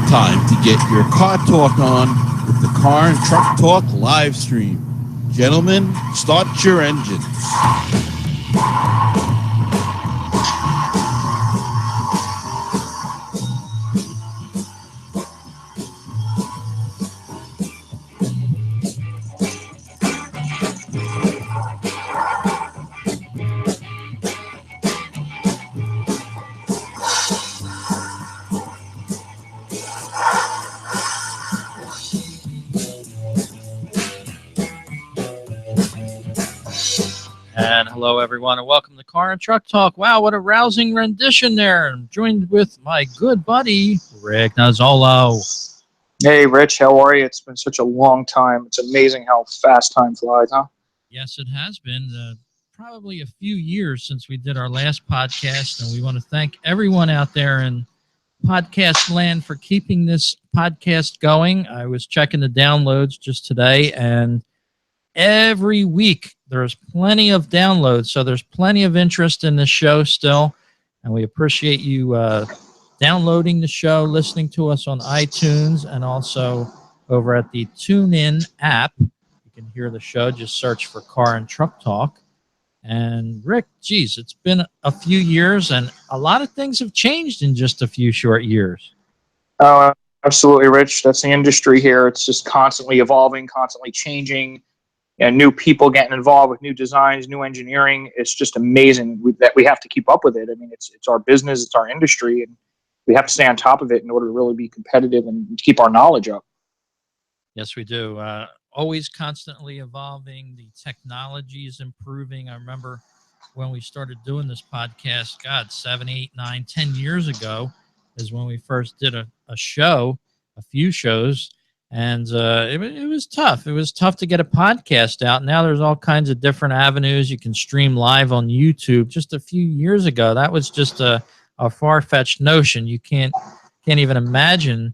time to get your car talk on with the Car and Truck Talk live stream. Gentlemen, start your engines. And hello, everyone, and welcome to Car and Truck Talk. Wow, what a rousing rendition there. I'm joined with my good buddy, Rick Nazzolo. Hey, Rich, how are you? It's been such a long time. It's amazing how fast time flies, huh? Yes, it has been probably a few years since we did our last podcast, and we want to thank everyone out there in podcast land for keeping this podcast going. I was checking the downloads just today, and every week there's plenty of downloads, so there's plenty of interest in the show still, and we appreciate you downloading the show, listening to us on iTunes, and also over at the TuneIn app. You can hear the show. Just search for Car and Truck Talk. And Rick, geez, it's been a few years, and a lot of things have changed in just a few short years. Oh, absolutely, Rich. That's the industry here. It's just constantly evolving, constantly changing, and new people getting involved with new designs, new engineering. It's just amazing that we have to keep up with it. I mean, it's our business, it's our industry, and we have to stay on top of it in order to really be competitive and keep our knowledge up. Yes, we do. Always constantly evolving. The technology is improving. I remember when we started doing this podcast, 7, 8, 9, 10 years ago is when we first did a few shows. And it was tough. It was tough to get a podcast out. Now there's all kinds of different avenues. You can stream live on YouTube. Just a few years ago, that was just a far-fetched notion. You can't even imagine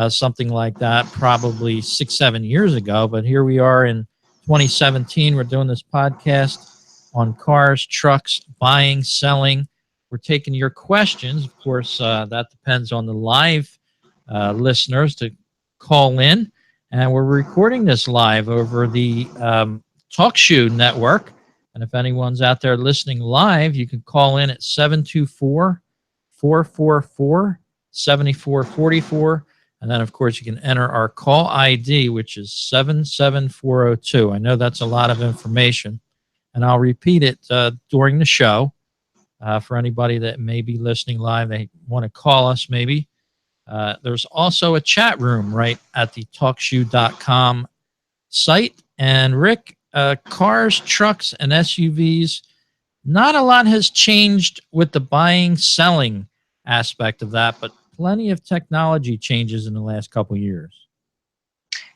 something like that probably 6, 7 years ago. But here we are in 2017. We're doing this podcast on cars, trucks, buying, selling. We're taking your questions. Of course, that depends on the live listeners to call in, and we're recording this live over the TalkShoe network. And if anyone's out there listening live, you can call in at 724-444-7444. And then, of course, you can enter our call ID, which is 77402. I know that's a lot of information, and I'll repeat it during the show for anybody that may be listening live. They want to call us maybe. There's also a chat room right at the TalkShoe.com site. And Rick, cars, trucks, and SUVs, not a lot has changed with the buying, selling aspect of that, but plenty of technology changes in the last couple of years.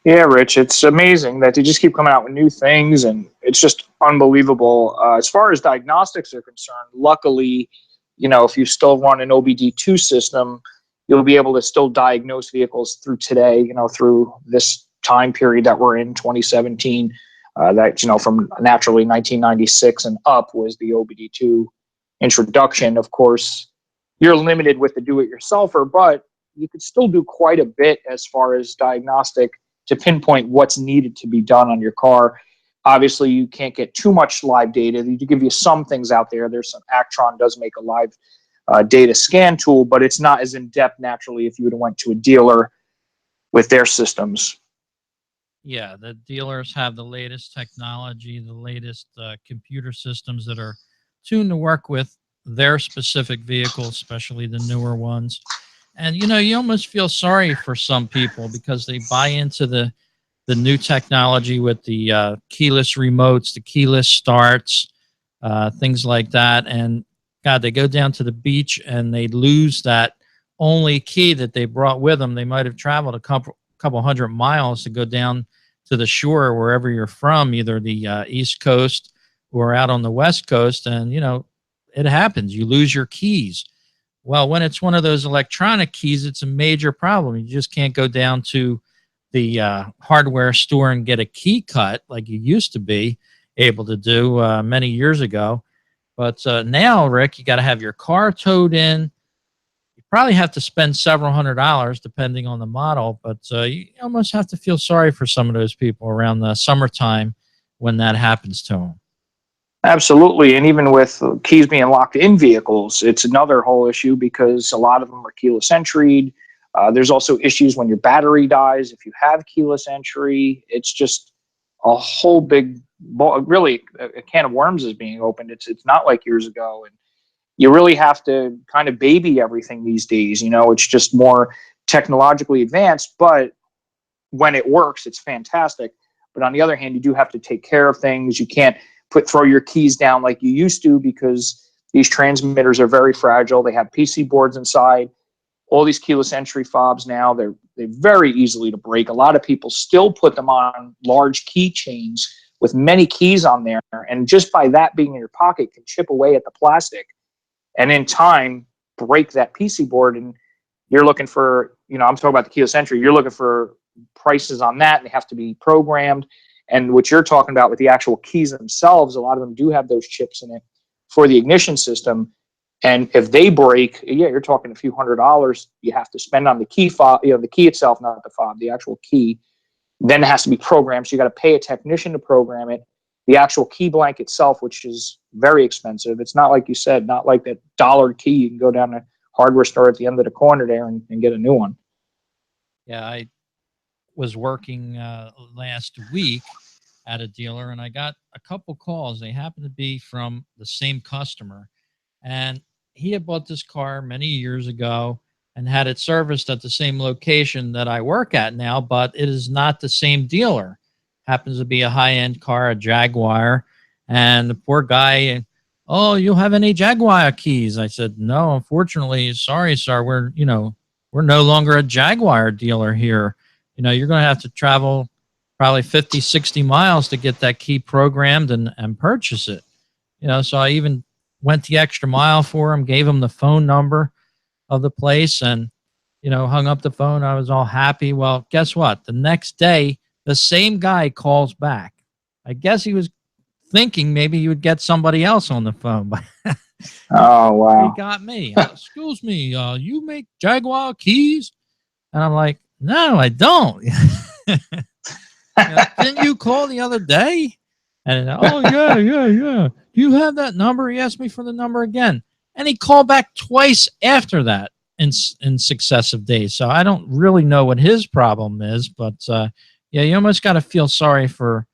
Yeah, Rich, it's amazing that they just keep coming out with new things, and it's just unbelievable. As far as diagnostics are concerned, luckily, if you still run an OBD2 system, you'll be able to still diagnose vehicles through today, through this time period that we're in, 2017, from naturally 1996 and up was the OBD2 introduction. Of course, you're limited with the do-it-yourselfer, but you could still do quite a bit as far as diagnostic to pinpoint what's needed to be done on your car. Obviously, you can't get too much live data. They do give you some things out there. There's some Actron does make a live data scan tool, but it's not as in-depth naturally if you would have went to a dealer with their systems. Yeah, the dealers have the latest technology, the latest computer systems that are tuned to work with their specific vehicles, especially the newer ones. And, you almost feel sorry for some people because they buy into the new technology with the keyless remotes, the keyless starts, things like that. And God, they go down to the beach and they lose that only key that they brought with them. They might have traveled a couple hundred miles to go down to the shore wherever you're from, either the East Coast or out on the West Coast. And, it happens. You lose your keys. Well, when it's one of those electronic keys, it's a major problem. You just can't go down to the hardware store and get a key cut like you used to be able to do many years ago. But now, Rick, you got to have your car towed in. probably have to spend several $100s depending on the model, but you almost have to feel sorry for some of those people around the summertime when that happens to them. Absolutely. And even with keys being locked in vehicles, it's another whole issue because a lot of them are keyless entry. There's also issues when your battery dies. If you have keyless entry, it's just a whole big, really a can of worms is being opened. It's not like years ago. And you really have to kind of baby everything these days. It's just more technologically advanced, but when it works, it's fantastic. But on the other hand, you do have to take care of things. You can't throw your keys down like you used to because these transmitters are very fragile. They have PC boards inside. All these keyless entry fobs now, they're very easily to break. A lot of people still put them on large keychains with many keys on there. And just by that being in your pocket can chip away at the plastic and in time break that PC board. And you're looking for, I'm talking about the keyless entry, you're looking for prices on that, and they have to be programmed. And what you're talking about with the actual keys themselves, a lot of them do have those chips in it for the ignition system. And if they break, you're talking a few $100s you have to spend on the key fob, the key itself, not the fob, the actual key. Then it has to be programmed. So you got to pay a technician to program it. The actual key blank itself, which is very expensive. It's not like you said, not like that $1 key. You can go down to a hardware store at the end of the corner there and get a new one. Yeah, I was working last week at a dealer, and I got a couple calls. They happened to be from the same customer, and he had bought this car many years ago and had it serviced at the same location that I work at now, but it is not the same dealer. Happens to be a high-end car, a Jaguar, and the poor guy, "Oh, you have any Jaguar keys?" I said, "No, unfortunately, sorry, sir. We're no longer a Jaguar dealer here. You're going to have to travel probably 50, 60 miles to get that key programmed and purchase it." So I even went the extra mile for him, gave him the phone number of the place, and, hung up the phone. I was all happy. Well, guess what? The next day, the same guy calls back. I guess he was thinking maybe he would get somebody else on the phone, but oh, wow. He got me. "Excuse me, you make Jaguar keys?" And I'm like, "No, I don't." "Didn't you call the other day?" And, "Oh, yeah. Do you have that number?" He asked me for the number again. And he called back twice after that in successive days. So I don't really know what his problem is. But, you almost got to feel sorry for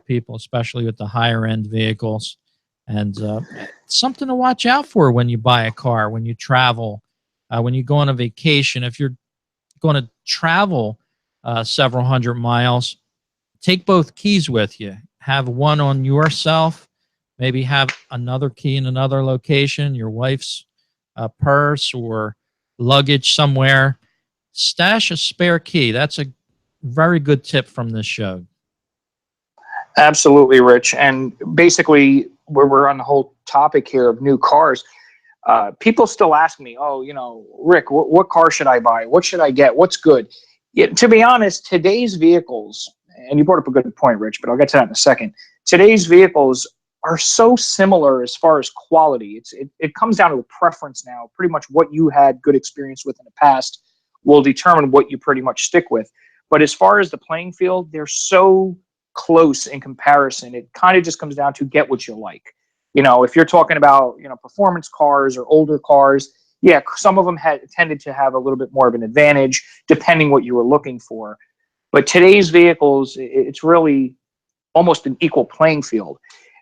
people, especially with the higher-end vehicles. And something to watch out for when you buy a car, when you travel, when you go on a vacation. If you're going to travel several hundred miles, take both keys with you. Have one on yourself, maybe have another key in another location, your wife's purse or luggage somewhere. Stash a spare key. That's a very good tip from this show. Absolutely, Rich. And basically, we're on the whole topic here of new cars. People still ask me, "Oh, Rick, what car should I buy? What should I get? What's good?" To be honest, today's vehicles, and you brought up a good point, Rich, but I'll get to that in a second. Today's vehicles are so similar as far as quality. It comes down to a preference now. Pretty much what you had good experience with in the past will determine what you pretty much stick with. But as far as the playing field, they're so close in comparison. It kind of just comes down to get what you like. If you're talking about, performance cars or older cars, yeah, some of them tended to have a little bit more of an advantage depending what you were looking for. But today's vehicles, it's really almost an equal playing field.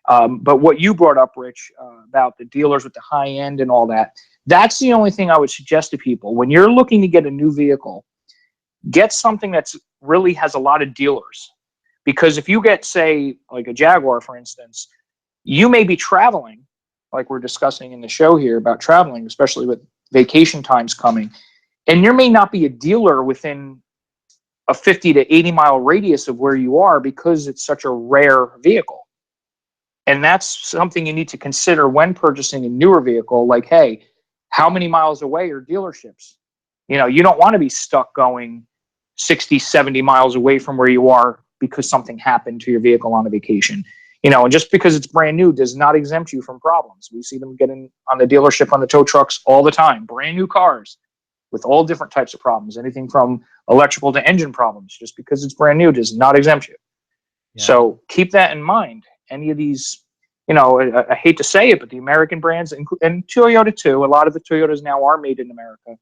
But what you brought up, Rich, about the dealers with the high end and all that, that's the only thing I would suggest to people. When you're looking to get a new vehicle, get something that's really has a lot of dealers. Because if you get, say, like a Jaguar, for instance, you may be traveling, like we're discussing in the show here about traveling, especially with vacation times coming, and there may not be a dealer within a 50 to 80 mile radius of where you are because it's such a rare vehicle. And that's something you need to consider when purchasing a newer vehicle. Like, hey, how many miles away are dealerships? You don't want to be stuck going 60, 70 miles away from where you are because something happened to your vehicle on a vacation. And just because it's brand new does not exempt you from problems. We see them getting on the dealership on the tow trucks all the time, brand new cars. with all different types of problems, anything from electrical to engine problems. Just because it's brand new does not exempt you. Yeah. So keep that in mind. Any of these, I hate to say it, but the American brands, and Toyota too, a lot of the Toyotas now are made in America.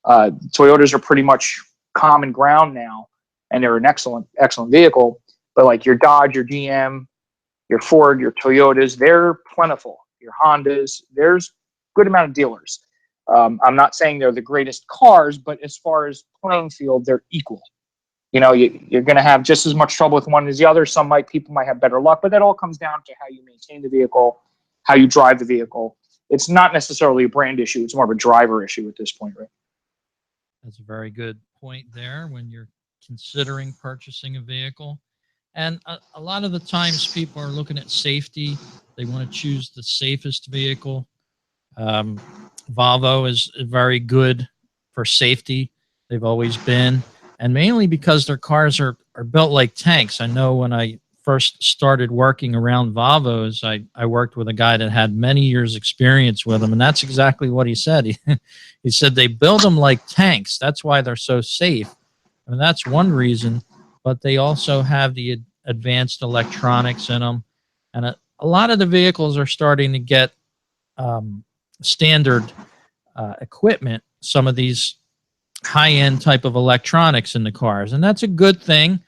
Toyotas are pretty much common ground now, and they're an excellent vehicle. But like your Dodge, your GM, your Ford, your Toyotas, they're plentiful. Your Hondas, there's a good amount of dealers. I'm not saying they're the greatest cars, but as far as playing field, they're equal. You're going to have just as much trouble with one as the other. People might have better luck, but that all comes down to how you maintain the vehicle, how you drive the vehicle. It's not necessarily a brand issue. It's more of a driver issue at this point, right? That's a very good point there when you're considering purchasing a vehicle. And a lot of the times people are looking at safety. They want to choose the safest vehicle. Volvo is very good for safety. They've always been. And mainly because their cars are built like tanks. I know when I first started working around Volvos, I worked with a guy that had many years experience with them. And that's exactly what he said. He said they build them like tanks. That's why they're so safe. I mean, that's one reason. But they also have the advanced electronics in them. And a lot of the vehicles are starting to get standard equipment, some of these high-end type of electronics in the cars. And that's a good thing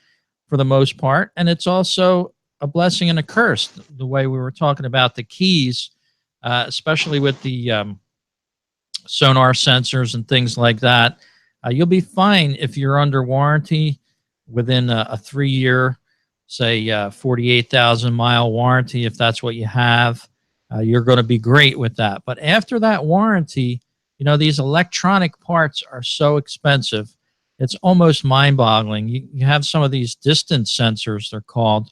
for the most part. And it's also a blessing and a curse, the way we were talking about the keys, especially with the sonar sensors and things like that. You'll be fine if you're under warranty within a 3-year, say 48,000 mile warranty. If that's what you have, you're going to be great with that. But after that warranty, these electronic parts are so expensive. It's almost mind-boggling. You have some of these distance sensors, they're called,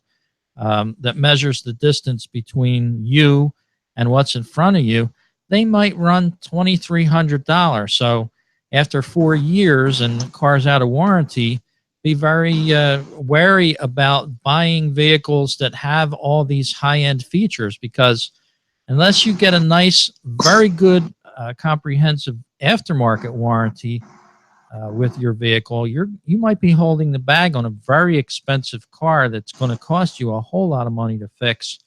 that measures the distance between you and what's in front of you. They might run $2,300. So after 4 years and the car's out of warranty, be very wary about buying vehicles that have all these high-end features, because unless you get a nice, very good, comprehensive aftermarket warranty with your vehicle, you might be holding the bag on a very expensive car that's going to cost you a whole lot of money to fix.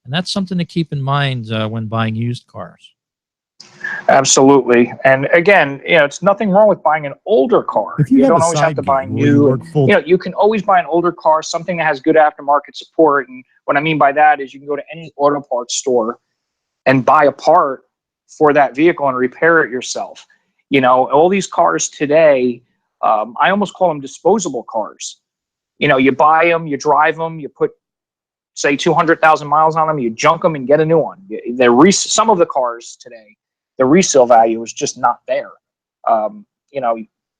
And that's something to keep in mind when buying used cars. Absolutely. And again, it's nothing wrong with buying an older car. If you don't always have to buy new. You can always buy an older car, something that has good aftermarket support. And what I mean by that is you can go to any auto parts store and buy a part for that vehicle and repair it yourself. All these cars today, I almost call them disposable cars. You buy them, you drive them, you put, say, 200,000 miles on them, you junk them and get a new one. Some of the cars today, the resale value is just not there.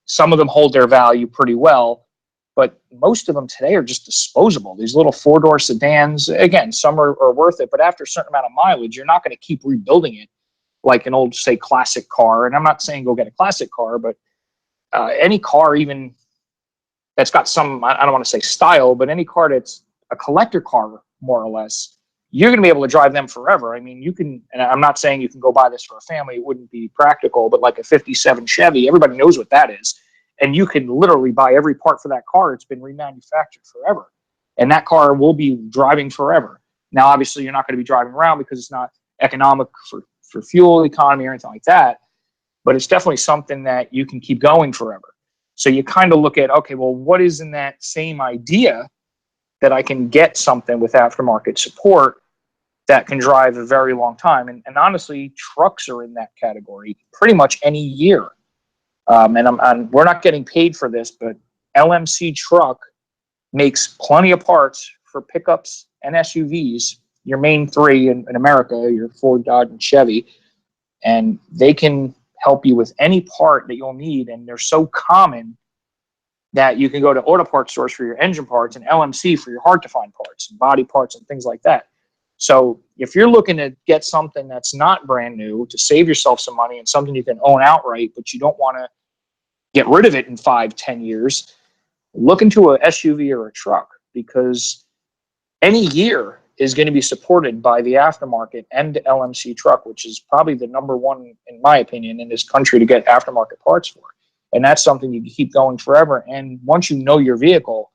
Some of them hold their value pretty well, but most of them today are just disposable. These little 4-door sedans, again, some are worth it, but after a certain amount of mileage, you're not going to keep rebuilding it like an old, say, classic car. And I'm not saying go get a classic car, but any car even that's got some, I don't want to say style, but any car that's a collector car, more or less, you're going to be able to drive them forever. I mean, you can, and I'm not saying you can go buy this for a family, it wouldn't be practical, but like a 57 Chevy, everybody knows what that is. And you can literally buy every part for that car. It's been remanufactured forever. And that car will be driving forever. Now, obviously, you're not going to be driving around because it's not economic for fuel economy or anything like that. But it's definitely something that you can keep going forever. So you kind of look at, okay, well, what is in that same idea that I can get something with aftermarket support that can drive a very long time? And honestly, trucks are in that category pretty much any year. And we're not getting paid for this, but LMC Truck makes plenty of parts for pickups and SUVs, your main three in America, your Ford, Dodge, and Chevy. And they can help you with any part that you'll need. And they're so common that you can go to auto parts stores for your engine parts and LMC for your hard to find parts and body parts and things like that. So if you're looking to get something that's not brand new to save yourself some money and something you can own outright, but you don't want to get rid of it in 5-10 years, look into a SUV or a truck, because any year is going to be supported by the aftermarket and LMC Truck, which is probably the number one, in my opinion, in this country to get aftermarket parts for. And that's something you can keep going forever. And once you know your vehicle,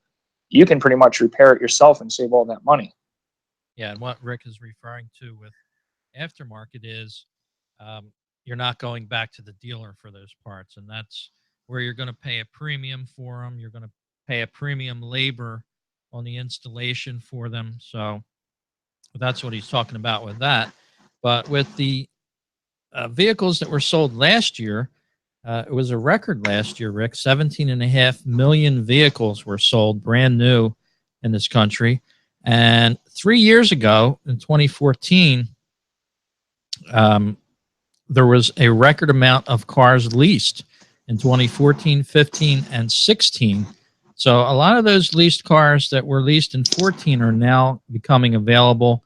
you can pretty much repair it yourself and save all that money. Yeah, and what Rick is referring to with aftermarket is you're not going back to the dealer for those parts, and that's where you're going to pay a premium for them. You're going to pay a premium labor on the installation for them. So that's what he's talking about with that. But with the vehicles that were sold last year, it was a record last year, Rick. 17.5 million vehicles were sold brand new in this country. And 3 years ago, in 2014, there was a record amount of cars leased in 2014, 15, and 16. So a lot of those leased cars that were leased in 14 are now becoming available,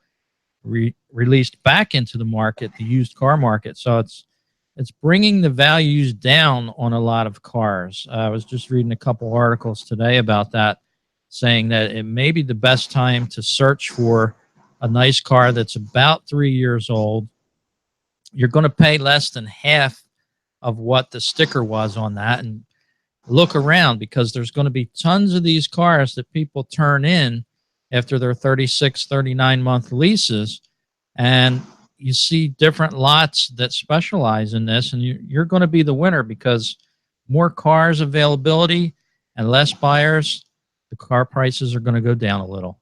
released back into the market, the used car market. So it's bringing the values down on a lot of cars. I was just reading a couple articles today about that, saying that it may be the best time to search for a nice car that's about 3 years old. You're going to pay less than half of what the sticker was on that, and look around, because there's going to be tons of these cars that people turn in after their 36, 39-month leases, and you see different lots that specialize in this, and you're going to be the winner, because more cars availability and less buyers, the car prices are going to go down a little.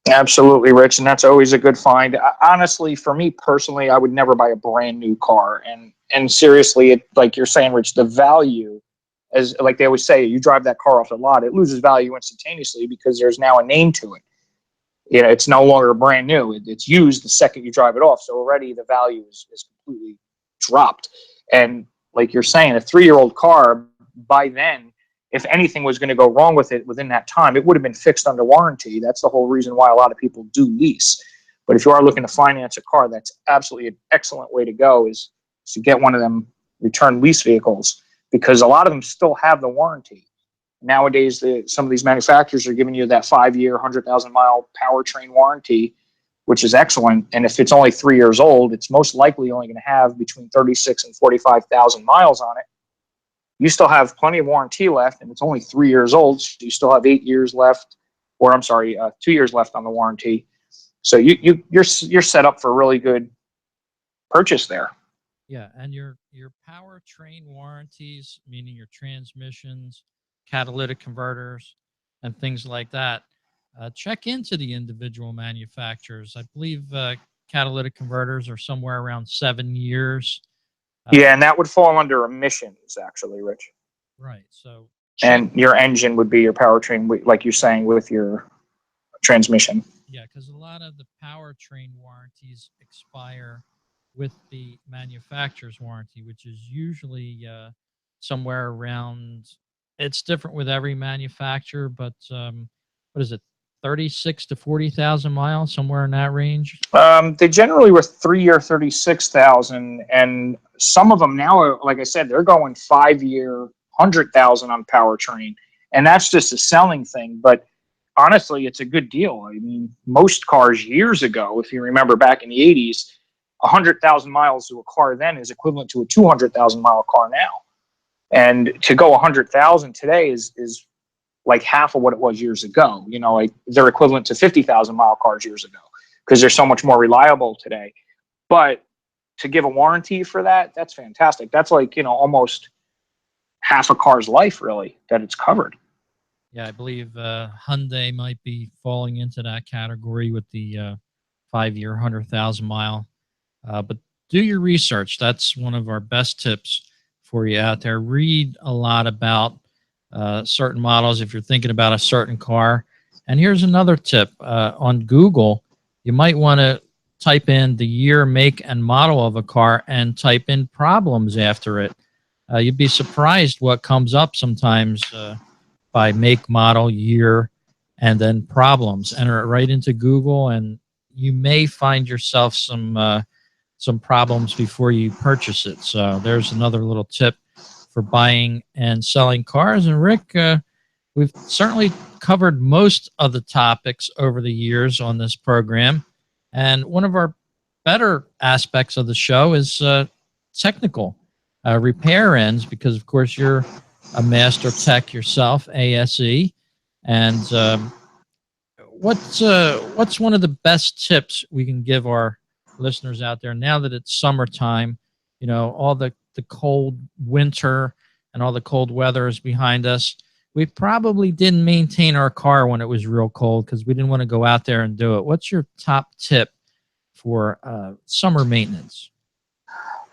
Absolutely, Rich, and that's always a good find. Honestly, for me personally, I would never buy a brand new car, and seriously, like you're saying, Rich, the value, as like they always say, you drive that car off the lot, it loses value instantaneously because there's now a name to it. You know, it's no longer brand new. It's used the second you drive it off. So already the value is completely dropped. And like you're saying, a 3-year-old car, by then, if anything was going to go wrong with it within that time, it would have been fixed under warranty. That's the whole reason why a lot of people do lease. But if you are looking to finance a car, that's absolutely an excellent way to go, is to get one of them return lease vehicles, because a lot of them still have the warranty. Nowadays, some of these manufacturers are giving you that 5-year, 100,000-mile powertrain warranty, which is excellent. And if it's only 3 years old, it's most likely only going to have between 36 and 45,000 miles on it. You still have plenty of warranty left, and it's only 3 years old. So you still have 8 years left, or 2 years left on the warranty. So you're set up for a really good purchase there. Yeah, and your powertrain warranties, meaning your transmissions, catalytic converters, and things like that, check into the individual manufacturers. I believe catalytic converters are somewhere around 7 years. Yeah, and that would fall under emissions, actually, Rich. Right. So, and your engine would be your powertrain, like you're saying, with your transmission. Yeah, because a lot of the powertrain warranties expire with the manufacturer's warranty, which is usually somewhere around, it's different with every manufacturer, but what is it, 36 to 40,000 miles, somewhere in that range? They generally were 3-year, 36,000, and some of them now are, like I said, they're going 5-year, 100,000 on powertrain, and that's just a selling thing. But honestly, it's a good deal. I mean, most cars years ago, if you remember back in the 80s, 100,000 miles to a car then is equivalent to a 200,000 mile car now, and to go 100,000 today is like half of what it was years ago. You know, like they're equivalent to 50,000 mile cars years ago, because they're so much more reliable today. But to give a warranty for that, that's fantastic. That's like, you know, almost half a car's life, really, that it's covered. Yeah, I believe Hyundai might be falling into that category with the 5-year, 100,000 mile. But do your research. That's one of our best tips for you out there. Read a lot about certain models if you're thinking about a certain car. And here's another tip. On Google, you might want to type in the year, make, and model of a car and type in problems after it. You'd be surprised what comes up sometimes by make, model, year, and then problems. Enter it right into Google, and you may find yourself some problems before you purchase it. So there's another little tip for buying and selling cars. And Rick, we've certainly covered most of the topics over the years on this program. And one of our better aspects of the show is technical. repair ends, because of course you're a master tech yourself, ASE. And what's one of the best tips we can give our listeners out there now that it's summertime? All the cold winter and all the cold weather is behind us. We probably didn't maintain our car when it was real cold because we didn't want to go out there and do it. What's your top tip for summer maintenance?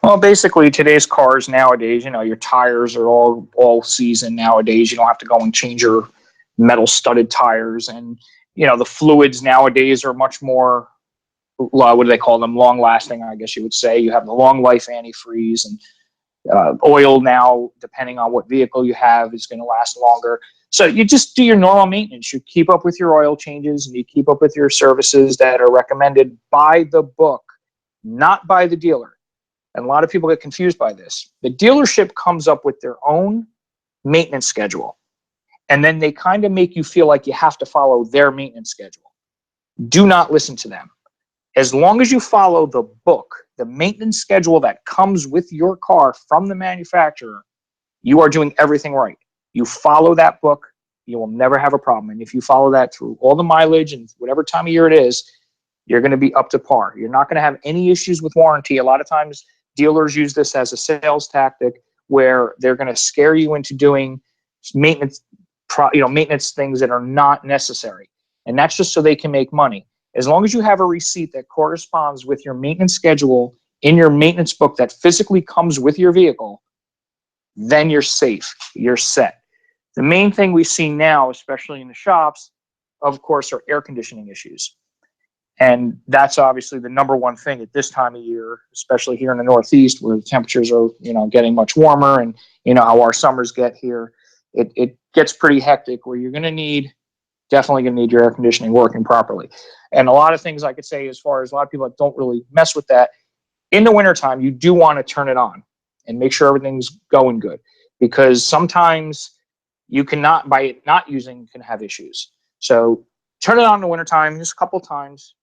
Well, basically, today's cars nowadays, your tires are all season nowadays. You don't have to go and change your metal studded tires, and the fluids nowadays are much more, what do they call them, long lasting, I guess you would say. You have the long life antifreeze, and oil now, depending on what vehicle you have, is going to last longer. So you just do your normal maintenance. You keep up with your oil changes, and you keep up with your services that are recommended by the book, not by the dealer. And a lot of people get confused by this. The dealership comes up with their own maintenance schedule, and then they kind of make you feel like you have to follow their maintenance schedule. Do not listen to them. As long as you follow the book, the maintenance schedule that comes with your car from the manufacturer, you are doing everything right. You follow that book, you will never have a problem. And if you follow that through all the mileage and whatever time of year it is, you're going to be up to par. You're not going to have any issues with warranty. A lot of times dealers use this as a sales tactic where they're going to scare you into doing maintenance things that are not necessary. And that's just so they can make money. As long as you have a receipt that corresponds with your maintenance schedule in your maintenance book that physically comes with your vehicle, then you're safe. You're set. The main thing we see now, especially in the shops, of course, are air conditioning issues. And that's obviously the number one thing at this time of year, especially here in the Northeast where the temperatures are, getting much warmer, and how our summers get here. It gets pretty hectic where you're definitely going to need your air conditioning working properly. And a lot of things I could say, as far as a lot of people that don't really mess with that, in the wintertime, you do want to turn it on and make sure everything's going good, because sometimes you cannot, by it not using, you can have issues. So turn it on in the wintertime just a couple times,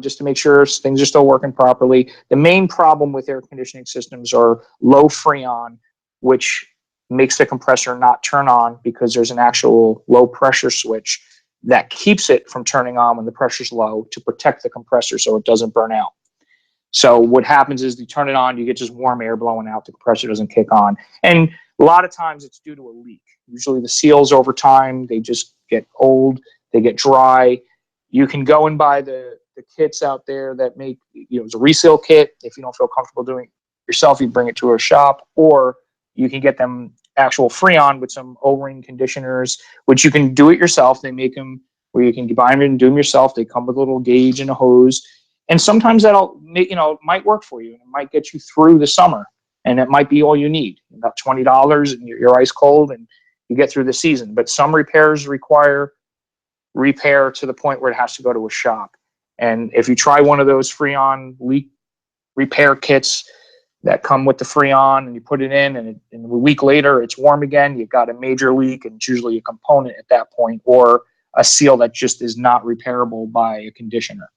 just to make sure things are still working properly. The main problem with air conditioning systems are low freon, which makes the compressor not turn on because there's an actual low pressure switch that keeps it from turning on when the pressure's low to protect the compressor so it doesn't burn out. So what happens is you turn it on, you get just warm air blowing out, the compressor doesn't kick on. And a lot of times it's due to a leak. Usually the seals over time, they just get old, they get dry. You can go and buy the kits out there that make, it's a reseal kit. If you don't feel comfortable doing it yourself, you bring it to a shop, or you can get them actual Freon with some O-ring conditioners, which you can do it yourself. They make them where you can buy them and do them yourself. They come with a little gauge and a hose. And sometimes that'll make, might work for you. It might get you through the summer, and it might be all you need, about $20, and you're ice cold and you get through the season. But some repairs require repair to the point where it has to go to a shop. And if you try one of those Freon leak repair kits that come with the Freon, and you put it in, and a week later it's warm again, you've got a major leak, and it's usually a component at that point, or a seal that just is not repairable by a conditioner.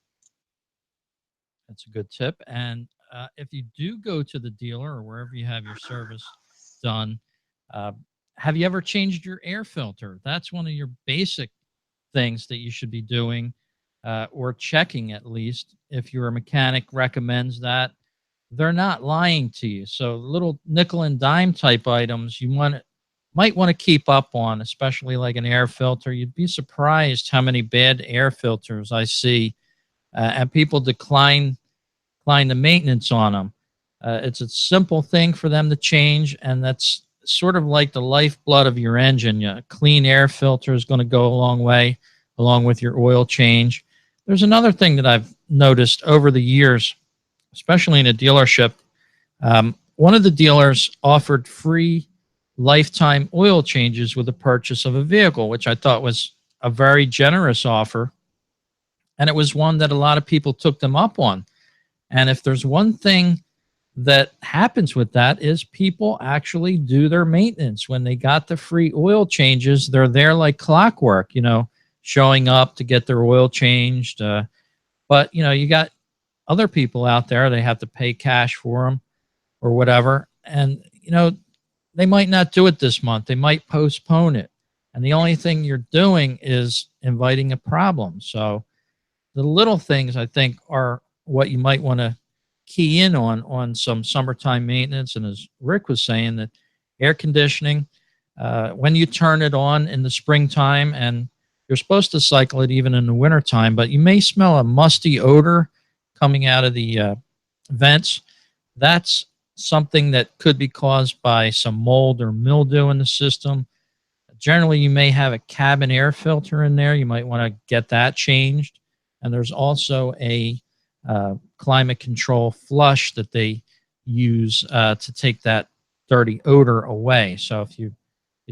That's a good tip. And if you do go to the dealer or wherever you have your service done, have you ever changed your air filter? That's one of your basic things that you should be doing, or checking, at least. If your mechanic recommends that, they're not lying to you. So little nickel and dime type items you might want to keep up on, especially like an air filter. You'd be surprised how many bad air filters I see, and people decline the maintenance on them. It's a simple thing for them to change, and that's sort of like the lifeblood of your engine. A clean air filter is going to go a long way, along with your oil change. There's another thing that I've noticed over the years, especially in a dealership. One of the dealers offered free lifetime oil changes with the purchase of a vehicle, which I thought was a very generous offer. And it was one that a lot of people took them up on. And if there's one thing that happens with that, is people actually do their maintenance. When they got the free oil changes, they're there like clockwork, showing up to get their oil changed. But, you got other people out there, they have to pay cash for them or whatever. And, they might not do it this month. They might postpone it. And the only thing you're doing is inviting a problem. So the little things, I think, are what you might want to key in on some summertime maintenance. And as Rick was saying, that air conditioning, when you turn it on in the springtime, and you're supposed to cycle it even in the wintertime, but you may smell a musty odor coming out of the vents. That's something that could be caused by some mold or mildew in the system. Generally, you may have a cabin air filter in there. You might want to get that changed. And there's also a climate control flush that they use to take that dirty odor away. So if you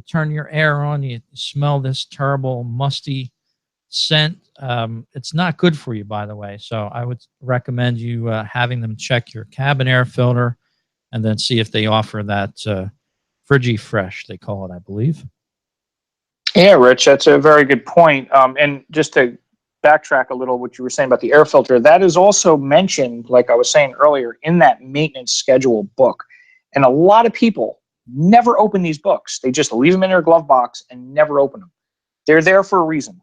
turn your air on, you smell this terrible, musty scent. It's not good for you, by the way. So I would recommend you having them check your cabin air filter and then see if they offer that Frigifresh, they call it, I believe. Yeah, Rich, that's a very good point. And just to backtrack a little, what you were saying about the air filter, that is also mentioned, like I was saying earlier, in that maintenance schedule book. And a lot of people never open these books. They just leave them in their glove box and never open them. They're there for a reason.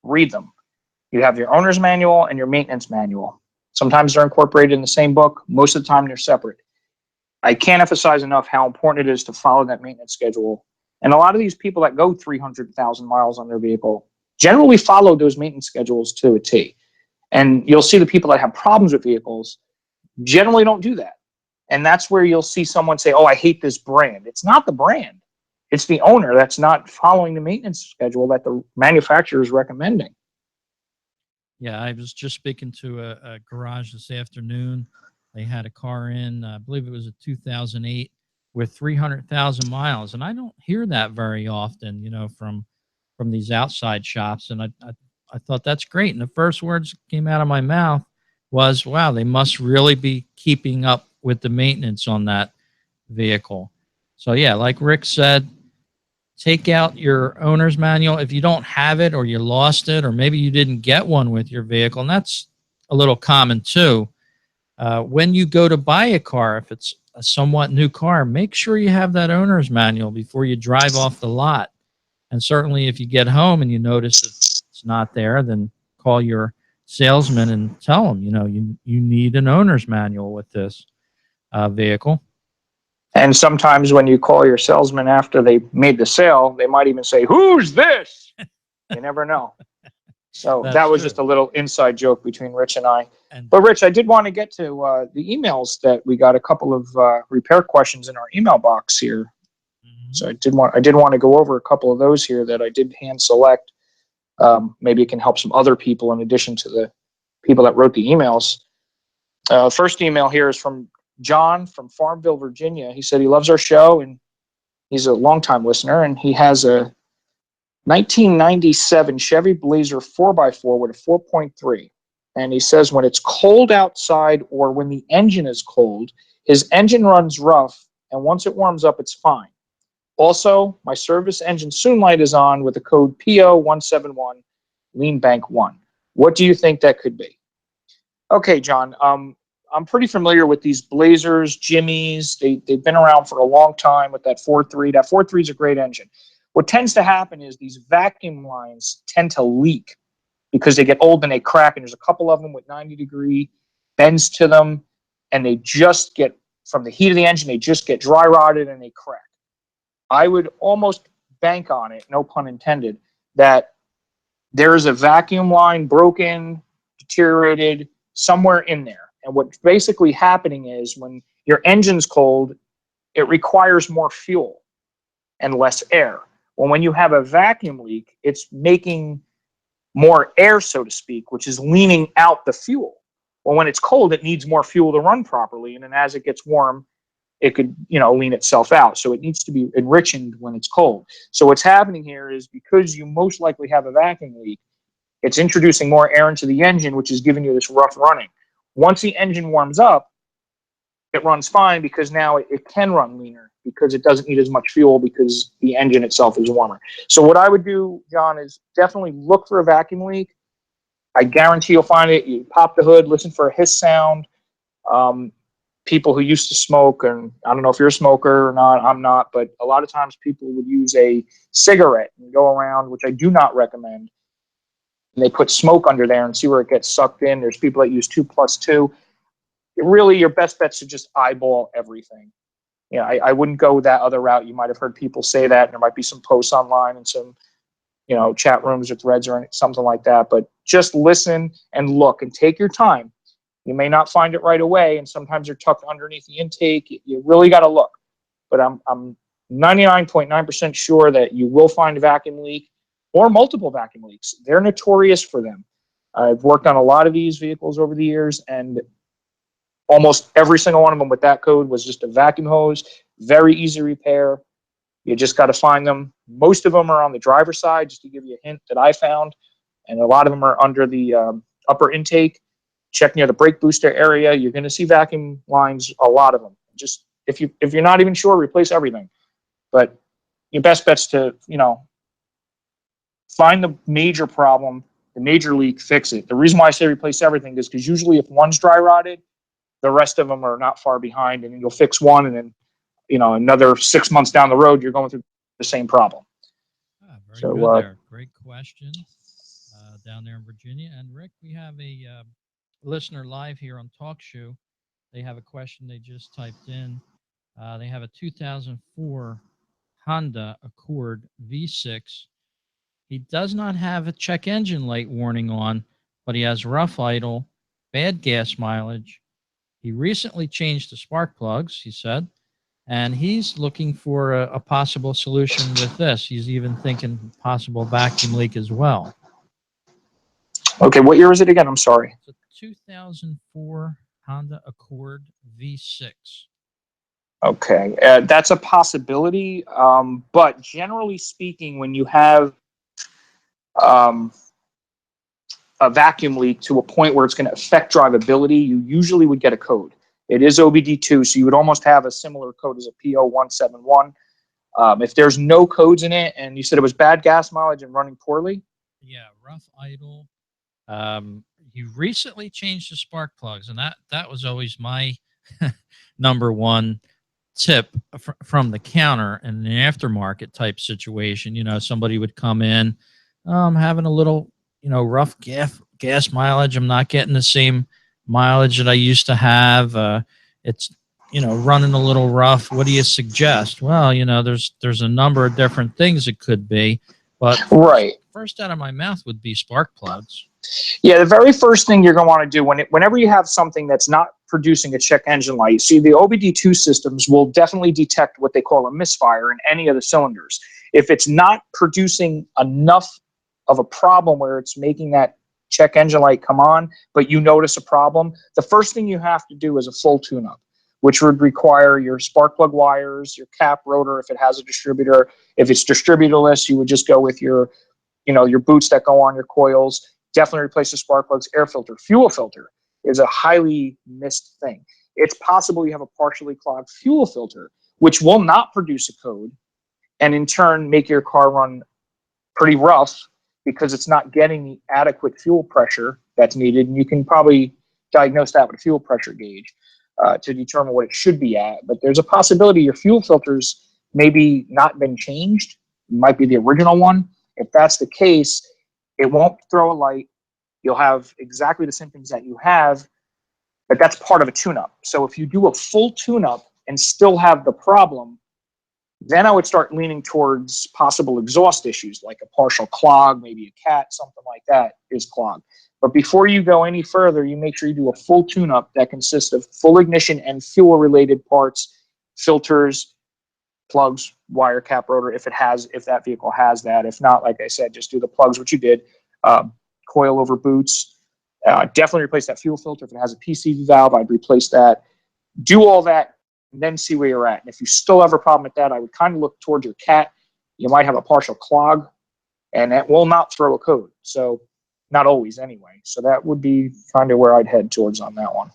Read them. You have your owner's manual and your maintenance manual. Sometimes they're incorporated in the same book. Most of the time they're separate. I can't emphasize enough how important it is to follow that maintenance schedule. And a lot of these people that go 300,000 miles on their vehicle generally follow those maintenance schedules to a T. And you'll see the people that have problems with vehicles generally don't do that. And that's where you'll see someone say, oh, I hate this brand. It's not the brand. It's the owner that's not following the maintenance schedule that the manufacturer is recommending. Yeah, I was just speaking to a garage this afternoon. They had a car in, I believe it was a 2008 with 300,000 miles. And I don't hear that very often, from these outside shops. And I thought that's great. And the first words that came out of my mouth was, wow, they must really be keeping up with the maintenance on that vehicle. So yeah, like Rick said, take out your owner's manual. If you don't have it, or you lost it, or maybe you didn't get one with your vehicle, and that's a little common too. When you go to buy a car, if it's a somewhat new car, make sure you have that owner's manual before you drive off the lot. And certainly if you get home and you notice it's not there, then call your salesman and tell them, you need an owner's manual with this vehicle. And sometimes when you call your salesman after they made the sale, they might even say, who's this? You never know. So that was just a little inside joke between Rich and I. But Rich, I did want to get to the emails that we got, a couple of repair questions in our email box here. Mm-hmm. So I did want to go over a couple of those here that I did hand select. Maybe it can help some other people in addition to the people that wrote the emails. First email here is from John from Farmville, Virginia. He said he loves our show and he's a longtime listener, and he has a 1997 Chevy Blazer 4x4 with a 4.3. And he says when it's cold outside or when the engine is cold, his engine runs rough, and once it warms up, it's fine. Also, my service engine soon light is on with the code PO171 Lean Bank 1. What do you think that could be? Okay, John, I'm pretty familiar with these Blazers, Jimmies. They've been around for a long time with that 4.3. That 4.3 is a great engine. What tends to happen is these vacuum lines tend to leak because they get old and they crack, and there's a couple of them with 90-degree bends to them, and they just get, from the heat of the engine, they just get dry rotted and they crack. I would almost bank on it, no pun intended, that there is a vacuum line broken, deteriorated, somewhere in there. And what's basically happening is when your engine's cold, it requires more fuel and less air. Well, when you have a vacuum leak, it's making more air, so to speak, which is leaning out the fuel. Well, when it's cold, it needs more fuel to run properly. And then as it gets warm, it could, lean itself out. So it needs to be enriched when it's cold. So what's happening here is because you most likely have a vacuum leak, it's introducing more air into the engine, which is giving you this rough running. Once the engine warms up, it runs fine because now it can run leaner because it doesn't need as much fuel because the engine itself is warmer. So what I would do, John, is definitely look for a vacuum leak. I guarantee you'll find it. You pop the hood, listen for a hiss sound. people who used to smoke, and I don't know if you're a smoker or not, I'm not, but a lot of times people would use a cigarette and go around, which I do not recommend. And they put smoke under there and see where it gets sucked in. There's people that use 2+2. Really, your best bet's to just eyeball everything. You know, I wouldn't go that other route. You might have heard people say that, and there might be some posts online and some, you know, chat rooms or threads or something like that. But just listen and look and take your time. You may not find it right away, and sometimes they're tucked underneath the intake. You really got to look. But I'm 99.9% sure that you will find a vacuum leak or multiple vacuum leaks. They're notorious for them. I've worked on a lot of these vehicles over the years, and almost every single one of them with that code was just a vacuum hose. Very easy repair. You just got to find them. Most of them are on the driver's side, just to give you a hint that I found. And a lot of them are under the upper intake. Check near the brake booster area. You're going to see vacuum lines, a lot of them. Just if you're not even sure, replace everything. But your best bet's to, you know, find the major problem, the major leak, fix it. The reason why I say replace everything is because usually if one's dry rotted, the rest of them are not far behind, and you'll fix one, and then, you know, another 6 months down the road, you're going through the same problem. Very good there. Great question down there in Virginia. And Rick, we have a listener live here on TalkShoe. They have a question they just typed in. They have a 2004 Honda Accord V6. He does not have a check engine light warning on, but he has rough idle, bad gas mileage. He recently changed the spark plugs, he said, and he's looking for a possible solution with this. He's even thinking possible vacuum leak as well. Okay, what year is it again? I'm sorry. It's a 2004 Honda Accord V6. Okay, that's a possibility, but generally speaking, when you have a vacuum leak to a point where it's going to affect drivability, you usually would get a code. It is OBD2, so you would almost have a similar code as a P0171. If there's no codes in it, and you said it was bad gas mileage and running poorly? Yeah, rough idle. You recently changed the spark plugs, and that was always my number one tip from the counter in an aftermarket type situation. You know, somebody would come in, having a little, you know, rough gas mileage. I'm not getting the same mileage that I used to have. It's, you know, running a little rough. What do you suggest? Well, you know, there's a number of different things it could be, but right. First out of my mouth would be spark plugs. Yeah, the very first thing you're going to want to do whenever you have something that's not producing a check engine light, see, the OBD2 systems will definitely detect what they call a misfire in any of the cylinders. If it's not producing enough of a problem where it's making that check engine light come on, but you notice a problem, the first thing you have to do is a full tune-up, which would require your spark plug wires, your cap rotor if it has a distributor. If it's distributorless, you would just go with your, you know, your boots that go on your coils. Definitely replace the spark plugs. Air filter, fuel filter is a highly missed thing. It's possible you have a partially clogged fuel filter, which will not produce a code, and in turn make your car run pretty rough because it's not getting the adequate fuel pressure that's needed. And you can probably diagnose that with a fuel pressure gauge to determine what it should be at. But there's a possibility your fuel filter's maybe not been changed. It might be the original one. If that's the case, it won't throw a light. You'll have exactly the symptoms that you have, but that's part of a tune-up. So if you do a full tune-up and still have the problem, then I would start leaning towards possible exhaust issues, like a partial clog, maybe a cat, something like that is clogged. But before you go any further, you make sure you do a full tune-up that consists of full ignition and fuel-related parts, filters, plugs, wire, cap, rotor, if that vehicle has that. If not, like I said, just do the plugs, which you did, coil over boots. Definitely replace that fuel filter. If it has a PCV valve, I'd replace that. Do all that, and then see where you're at. And if you still have a problem with that, I would kind of look towards your cat. You might have a partial clog, and that will not throw a code. So not always anyway. So that would be kind of where I'd head towards on that one.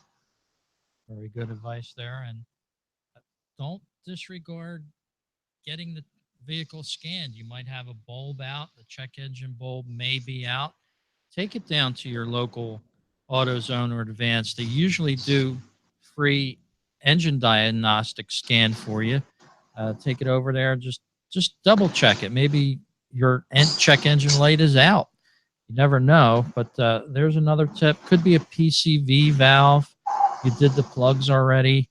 Very good advice there. And don't disregard getting the vehicle scanned. You might have a bulb out. The check engine bulb may be out. Take it down to your local AutoZone or Advance. They usually do free engine diagnostic scan for you. Take it over there. Just double check it. Maybe your check engine light is out. You never know. But there's another tip. Could be a PCV valve. You did the plugs already.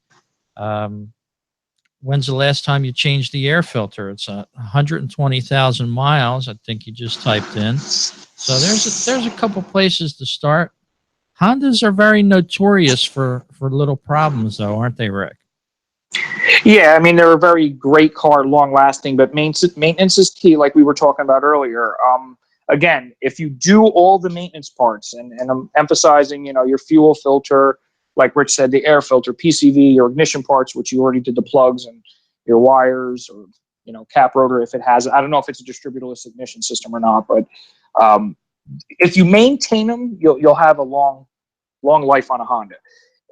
When's the last time you changed the air filter? It's 120,000 miles. I think you just typed in. So there's a couple places to start. Hondas are very notorious for little problems, though, aren't they, Rick? Yeah, I mean, they're a very great car, long-lasting, but maintenance is key, like we were talking about earlier. Again, if you do all the maintenance parts, and I'm emphasizing, your fuel filter, like Rich said, the air filter, PCV, your ignition parts, which you already did the plugs and your wires, or cap rotor if it has. I don't know if it's a distributorless ignition system or not, but if you maintain them, you'll have a long life on a Honda.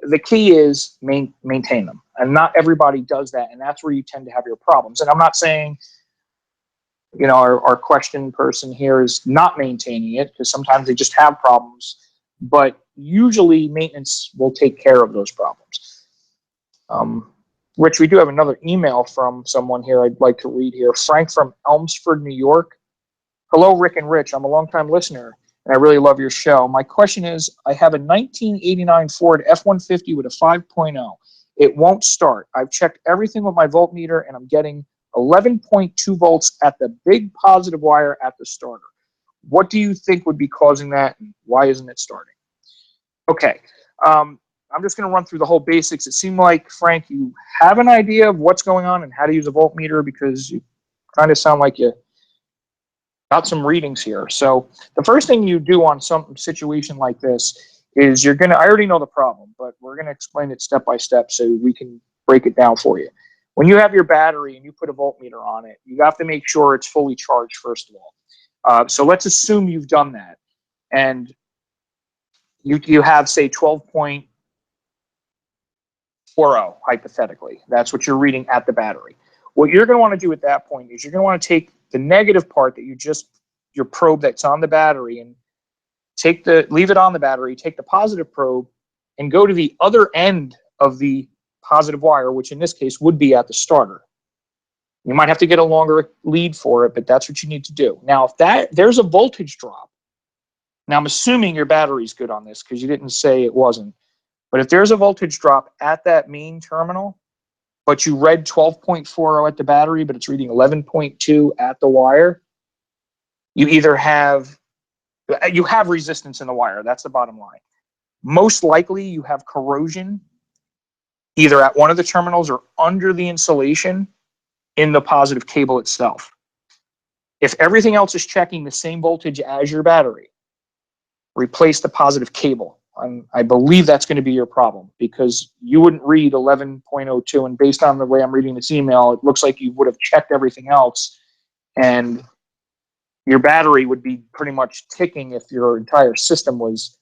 The key is maintain them, and not everybody does that, and that's where you tend to have your problems. And I'm not saying, our question person here is not maintaining it, because sometimes they just have problems, but usually maintenance will take care of those problems. Rich, we do have another email from someone here I'd like to read here. Frank from Elmsford, New York. Hello, Rick and Rich. I'm a longtime listener, and I really love your show. My question is, I have a 1989 Ford F-150 with a 5.0. It won't start. I've checked everything with my voltmeter, and I'm getting 11.2 volts at the big positive wire at the starter. What do you think would be causing that, and why isn't it starting? Okay, I'm just going to run through the whole basics. It seemed like, Frank, you have an idea of what's going on and how to use a voltmeter, because you kind of sound like you got some readings here. So the first thing you do on some situation like this is I already know the problem, but we're going to explain it step by step so we can break it down for you. When you have your battery and you put a voltmeter on it, you have to make sure it's fully charged, first of all. So let's assume you've done that, and you have, say, 12.40, hypothetically. That's what you're reading at the battery. What you're going to want to do at that point is you're going to want to take the negative part that your probe that's on the battery, and leave it on the battery, take the positive probe and go to the other end of the positive wire, which in this case would be at the starter. You might have to get a longer lead for it, but that's what you need to do. Now, if there's a voltage drop, now I'm assuming your battery's good on this because you didn't say it wasn't, but if there's a voltage drop at that main terminal, but you read 12.40 at the battery, but it's reading 11.2 at the wire, you either have resistance in the wire. That's the bottom line. Most likely you have corrosion either at one of the terminals or under the insulation in the positive cable itself. If everything else is checking the same voltage as your battery, replace the positive cable. I believe that's going to be your problem, because you wouldn't read 11.02, and based on the way I'm reading this email, it looks like you would have checked everything else, and your battery would be pretty much ticking if your entire system was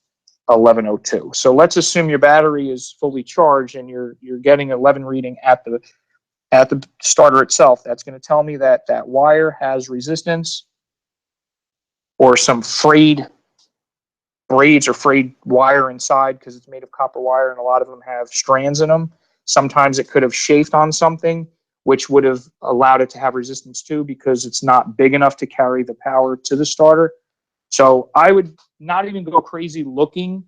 11.02. So let's assume your battery is fully charged and you're getting 11 reading at the starter itself. That's going to tell me that that wire has resistance or some frayed braids or frayed wire inside, because it's made of copper wire and a lot of them have strands in them. Sometimes it could have chafed on something, which would have allowed it to have resistance too, because it's not big enough to carry the power to the starter. So I would not even go crazy looking,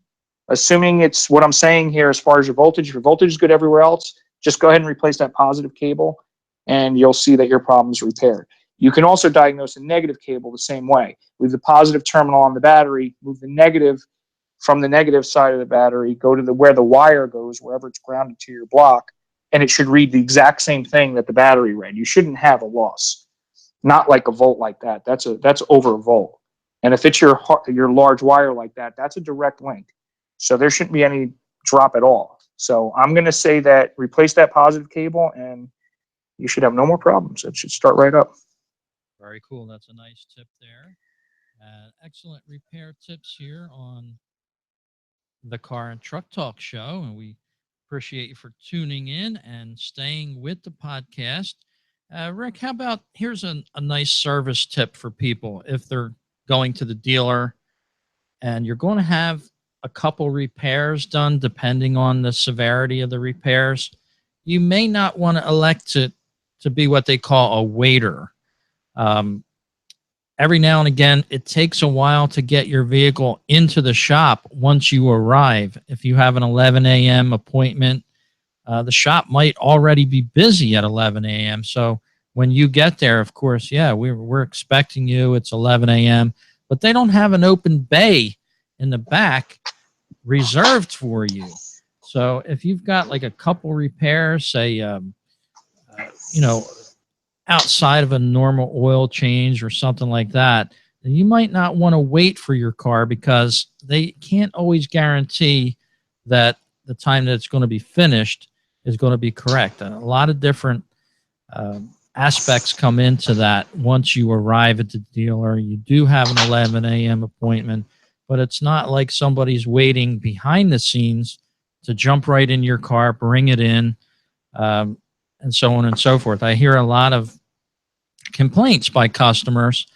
assuming it's what I'm saying here as far as your voltage. If your voltage is good everywhere else, just go ahead and replace that positive cable, and you'll see that your problem is repaired. You can also diagnose a negative cable the same way. Leave the positive terminal on the battery, move the negative from the negative side of the battery, go to where the wire goes, wherever it's grounded to your block, and it should read the exact same thing that the battery read. You shouldn't have a loss. Not like a volt like that. That's over a volt. And if it's your large wire like that, that's a direct link. So there shouldn't be any drop at all. So I'm going to say that replace that positive cable, and you should have no more problems. It should start right up. Very cool. That's a nice tip there. Excellent repair tips here on the Car and Truck Talk show, and we appreciate you for tuning in and staying with the podcast. Rick, how about, here's a nice service tip for people if they're going to the dealer and you're going to have a couple repairs done depending on the severity of the repairs. you may not want to elect to be what they call a waiter. Every now and again, it takes a while to get your vehicle into the shop once you arrive. If you have an 11 a.m. appointment, the shop might already be busy at 11 a.m. So when you get there, of course, yeah, we're expecting you. It's 11 a.m., but they don't have an open bay in the back reserved for you. So if you've got like a couple repairs, say, outside of a normal oil change or something like that, then you might not want to wait for your car because they can't always guarantee that the time that it's going to be finished is going to be correct. And a lot of different aspects come into that once you arrive at the dealer. You do have an 11 a.m. appointment, but it's not like somebody's waiting behind the scenes to jump right in your car, bring it in, and so on and so forth. I hear a lot of complaints by customers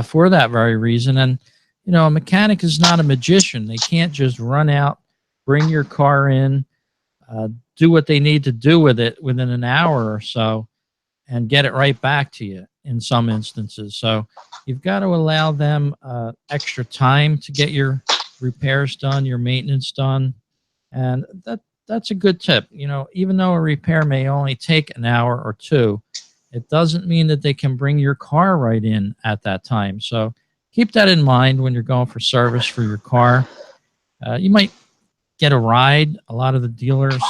for that very reason. And, a mechanic is not a magician. They can't just run out, bring your car in, do what they need to do with it within an hour or so, and get it right back to you in some instances. So you've got to allow them extra time to get your repairs done, your maintenance done. And that's a good tip. Even though a repair may only take an hour or two, it doesn't mean that they can bring your car right in at that time. So keep that in mind when you're going for service for your car. You might get a ride. A lot of the dealers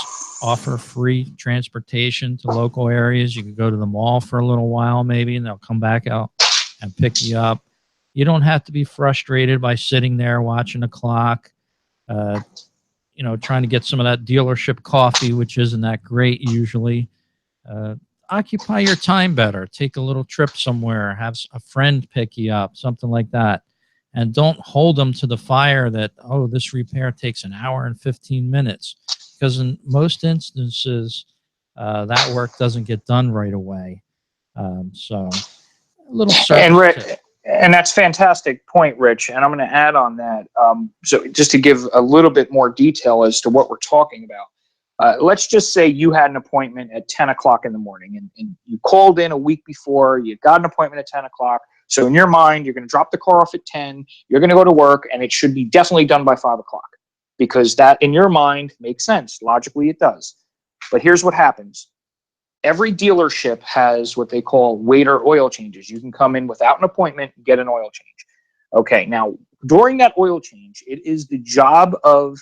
offer free transportation to local areas. You can go to the mall for a little while maybe, and they'll come back out and pick you up. You don't have to be frustrated by sitting there watching the clock, trying to get some of that dealership coffee, which isn't that great usually. Occupy your time better. Take a little trip somewhere. Have a friend pick you up, something like that. And don't hold them to the fire that, this repair takes an hour and 15 minutes. Because in most instances, that work doesn't get done right away. So a little service. And that's fantastic point, Rich. And I'm going to add on that. So just to give a little bit more detail as to what we're talking about. Let's just say you had an appointment at 10 o'clock in the morning and you called in a week before, you got an appointment at 10 o'clock. So in your mind, you're going to drop the car off at 10, you're going to go to work, and it should be definitely done by 5 o'clock because that in your mind makes sense. Logically, it does. But here's what happens. Every dealership has what they call waiter oil changes. You can come in without an appointment and get an oil change. Okay, now during that oil change, it is the job of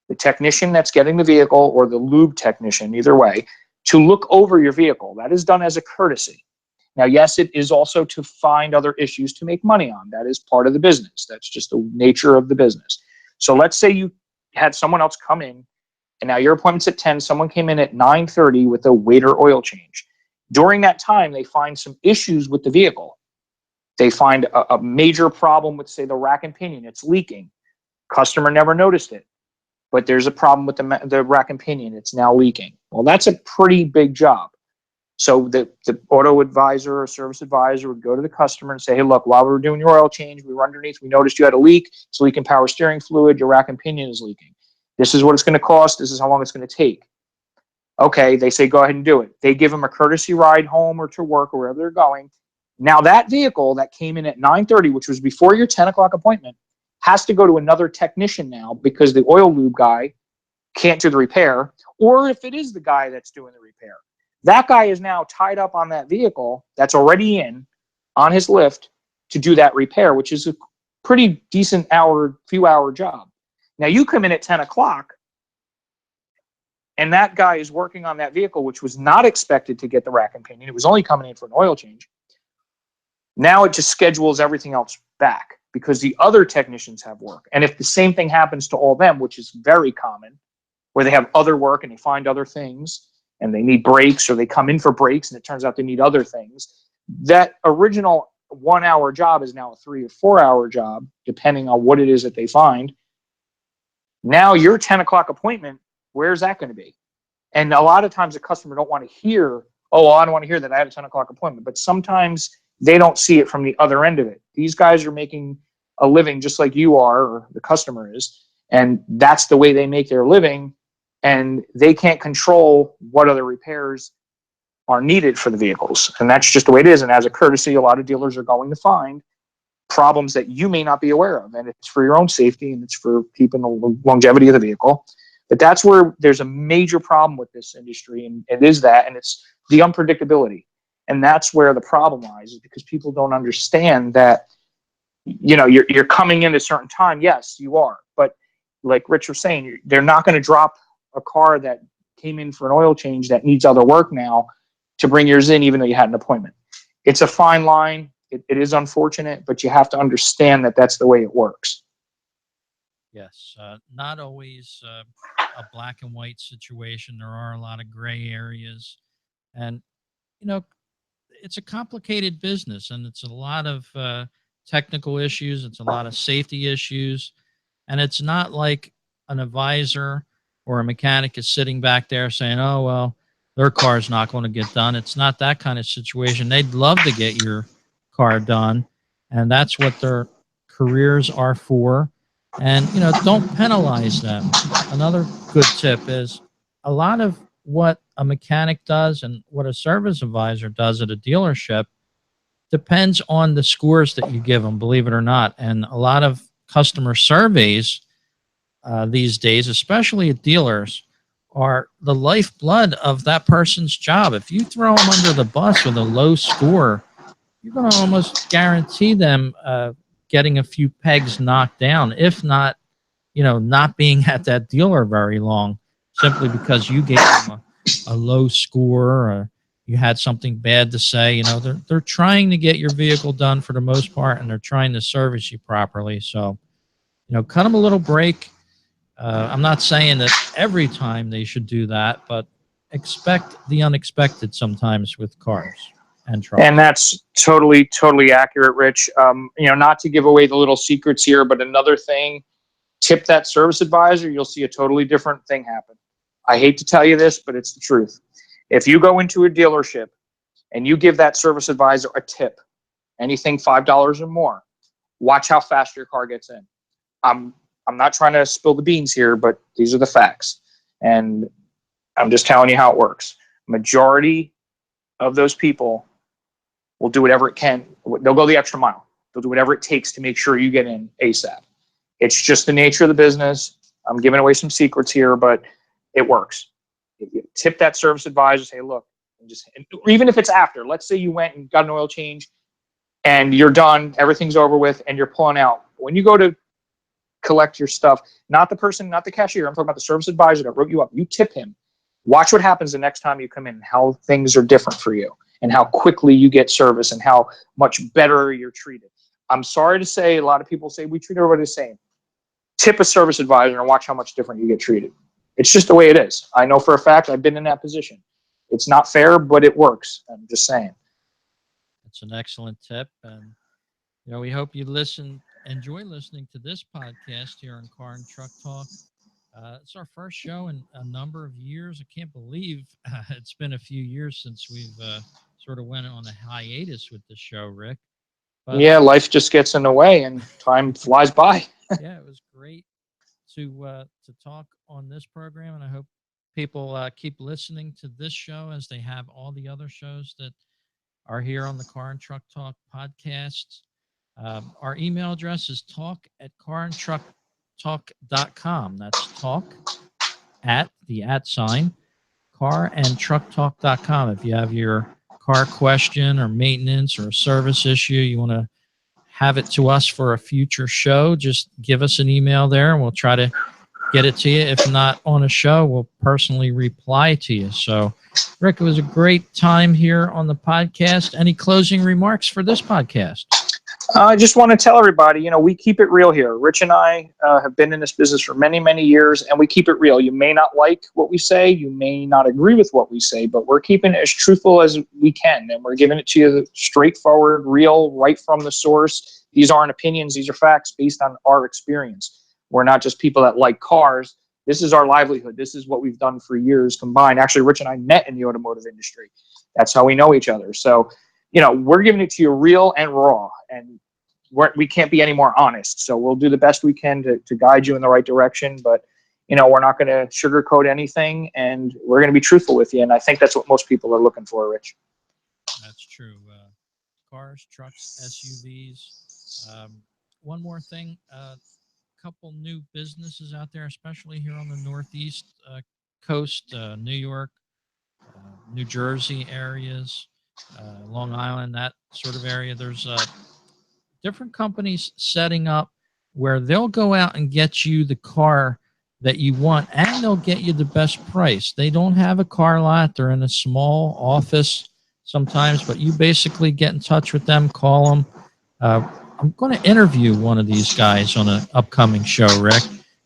the technician that's getting the vehicle or the lube technician, either way, to look over your vehicle. That is done as a courtesy. Now, yes, it is also to find other issues to make money on. That is part of the business. That's just the nature of the business. So let's say you had someone else come in, and now your appointment's at 10. Someone came in at 9:30 with a waiter oil change. During that time, they find some issues with the vehicle. They find a major problem with, say, the rack and pinion. It's leaking. Customer never noticed it. But there's a problem with the rack and pinion. It's now leaking. Well, that's a pretty big job. So the auto advisor or service advisor would go to the customer and say, hey, look, while we were doing your oil change, we were underneath, we noticed you had a leak. It's leaking power steering fluid. Your rack and pinion is leaking. This is what it's going to cost. This is how long it's going to take. Okay, they say, go ahead and do it. They give them a courtesy ride home or to work or wherever they're going. Now that vehicle that came in at 9:30, which was before your 10 o'clock appointment, has to go to another technician now because the oil lube guy can't do the repair. Or if it is the guy that's doing the repair, that guy is now tied up on that vehicle that's already on his lift to do that repair, which is a pretty decent few hour job. Now you come in at 10 o'clock and that guy is working on that vehicle, which was not expected to get the rack and pinion. It was only coming in for an oil change. Now it just schedules everything else back because the other technicians have work. And if the same thing happens to all of them, which is very common, where they have other work and they find other things and they need breaks or they come in for breaks and it turns out they need other things, that original 1 hour job is now a 3 or 4 hour job, depending on what it is that they find. Now your 10 o'clock appointment, where's that going to be? And a lot of times the customer don't want to hear, oh, well, I don't want to hear that I had a 10 o'clock appointment. But sometimes they don't see it from the other end of it. These guys are making a living just like you are, or the customer is, and that's the way they make their living. and they can't control what other repairs are needed for the vehicles. And that's just the way it is. And as a courtesy, a lot of dealers are going to find problems that you may not be aware of. And it's for your own safety and it's for keeping the longevity of the vehicle. But that's where there's a major problem with this industry. And it is that, and it's the unpredictability. And that's where the problem lies, is because people don't understand that, you know, you're coming in at a certain time. Yes, you are. But like Rich was saying, they're not going to drop a car that came in for an oil change that needs other work now to bring yours in, even though you had an appointment. It's a fine line. It is unfortunate, but you have to understand that that's the way it works. Yes, not always a black and white situation. There are a lot of gray areas, and you know, it's a complicated business, and it's a lot of technical issues. It's a lot of safety issues, and it's not like an advisor or a mechanic is sitting back there saying, "Oh well, their car's not going to get done." It's not that kind of situation. They'd love to get your car done, and that's what their careers are for. And you know, don't penalize them. Another good tip is a lot of what a mechanic does and what a service advisor does at a dealership depends on the scores that you give them, believe it or not. And a lot of customer surveys these days, especially at dealers, are the lifeblood of that person's job. If you throw them under the bus with a low score, you're going to almost guarantee them getting a few pegs knocked down, if not, you know, not being at that dealer very long, simply because you gave them a low score or you had something bad to say. You know, they're trying to get your vehicle done for the most part, and they're trying to service you properly. So, you know, cut them a little break. I'm not saying that every time they should do that, but expect the unexpected sometimes with cars and trucks. And that's totally accurate, Rich. You know, not to give away the little secrets here, but another thing, tip that service advisor, you'll see a totally different thing happen. I hate to tell you this, but it's the truth. If you go into a dealership and you give that service advisor a tip, anything $5 or more, watch how fast your car gets in. I'm not trying to spill the beans here, but these are the facts. And I'm just telling you how it works. Majority of those people will do whatever it can. They'll go the extra mile. They'll do whatever it takes to make sure you get in ASAP. It's just the nature of the business. I'm giving away some secrets here, but it works. If you tip that service advisor, say, look, or even if it's after, let's say you went and got an oil change and you're done, everything's over with, and you're pulling out. When you go to collect your stuff, not the person, not the cashier, I'm talking about the service advisor that wrote you up, you tip him. Watch what happens the next time you come in, how things are different for you and how quickly you get service and how much better you're treated. I'm sorry to say, a lot of people say we treat everybody the same. Tip a service advisor and watch how much different you get treated. It's just the way it is. I know for a fact I've been in that position. It's not fair, but it works. I'm just saying. It's an excellent tip. And, you know, we hope you enjoy listening to this podcast here on Car and Truck Talk. It's our first show in a number of years. I can't believe it's been a few years since we've sort of went on a hiatus with the show, Rick. But, yeah, life just gets in the way and time flies by. Yeah, it was great to talk on this program, and I hope people keep listening to this show as they have all the other shows that are here on the Car and Truck Talk podcast. Our email address is talk@carandtrucktalk.com. That's talk at the @ carandtrucktalk.com. If you have your car question or maintenance or a service issue, you want to have it to us for a future show, just give us an email there and we'll try to get it to you. If not on a show, we'll personally reply to you. So, Rick, it was a great time here on the podcast. Any closing remarks for this podcast? I just want to tell everybody, you know, we keep it real here. Rich and I have been in this business for many, many years, and we keep it real. You may not like what we say. You may not agree with what we say, but we're keeping it as truthful as we can, and we're giving it to you straightforward, real, right from the source. These aren't opinions. These are facts based on our experience. We're not just people that like cars. This is our livelihood. This is what we've done for years combined. Actually, Rich and I met in the automotive industry. That's how we know each other. So, you know, we're giving it to you real and raw, and we can't be any more honest. So we'll do the best we can to guide you in the right direction. But, we're not going to sugarcoat anything, and we're going to be truthful with you. And I think that's what most people are looking for, Rich. That's true. Cars, trucks, SUVs. One more thing, couple new businesses out there, especially here on the Northeast coast, New York, New Jersey areas, Long Island, that sort of area. There's different companies setting up where they'll go out and get you the car that you want, and they'll get you the best price. They don't have a car lot. They're in a small office sometimes, but you basically get in touch with them, call them. I'm going to interview one of these guys on an upcoming show, Rick.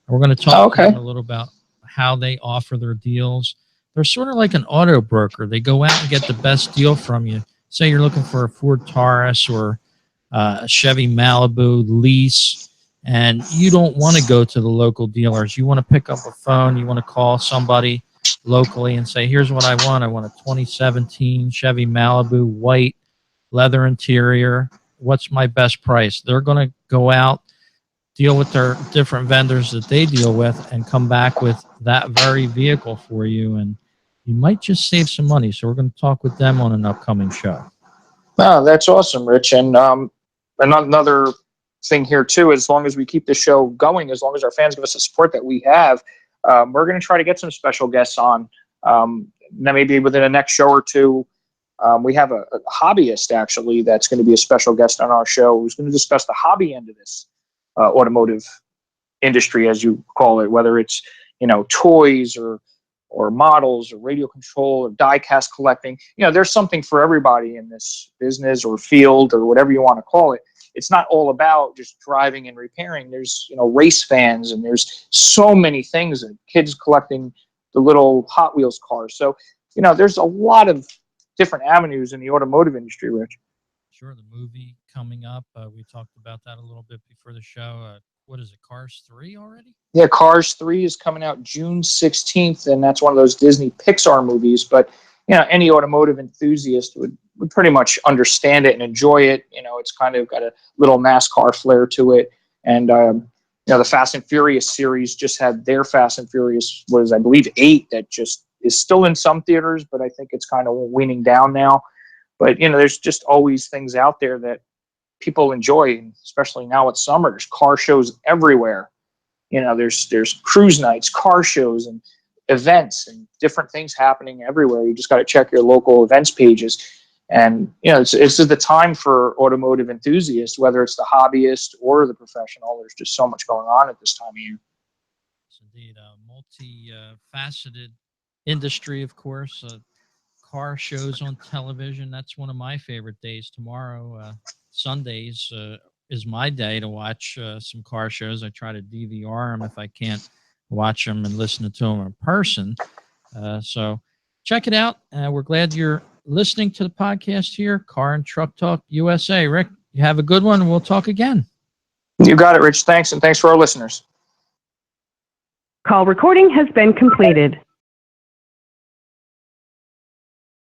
We're going to talk to them a little about how they offer their deals. They're sort of like an auto broker. They go out and get the best deal from you. Say you're looking for a Ford Taurus or a Chevy Malibu lease, and you don't want to go to the local dealers. You want to pick up a phone. You want to call somebody locally and say, here's what I want. I want a 2017 Chevy Malibu, white, leather interior. What's my best price? They're going to go out, deal with their different vendors that they deal with, and come back with that very vehicle for you. And you might just save some money. So we're going to talk with them on an upcoming show. Oh, that's awesome, Rich. And another thing here, too, as long as we keep the show going, as long as our fans give us the support that we have, we're going to try to get some special guests on. Maybe within the next show or two. We have a hobbyist, actually, that's going to be a special guest on our show who's going to discuss the hobby end of this automotive industry, as you call it, whether it's, toys or models or radio control or die-cast collecting. There's something for everybody in this business or field or whatever you want to call it. It's not all about just driving and repairing. There's, race fans, and there's so many things, and kids collecting the little Hot Wheels cars. So, there's a lot of different avenues in the automotive industry, Rich. Sure. The movie coming up. We talked about that a little bit before the show. What is it, Cars 3 already? Yeah, Cars 3 is coming out June 16th, and that's one of those Disney Pixar movies. But, any automotive enthusiast would pretty much understand it and enjoy it. It's kind of got a little NASCAR flair to it. And, the Fast and Furious series just had their Fast and Furious, I believe, 8 that just is still in some theaters, but I think it's kind of weaning down now. But, there's just always things out there that people enjoy, especially now it's summer. There's car shows everywhere. There's cruise nights, car shows, and events, and different things happening everywhere. You just got to check your local events pages. And, it's the time for automotive enthusiasts, whether it's the hobbyist or the professional. There's just so much going on at this time of year. It's indeed a multifaceted industry, of course. Car shows on television, that's one of my favorite days. Tomorrow, Sundays, is my day to watch some car shows. I try to DVR them if I can't watch them and listen to them in person. So check it out. We're glad you're listening to the podcast here, Car and Truck Talk USA. Rick, you have a good one, and we'll talk again. You got it, Rich. Thanks, and thanks for our listeners. Call recording has been completed.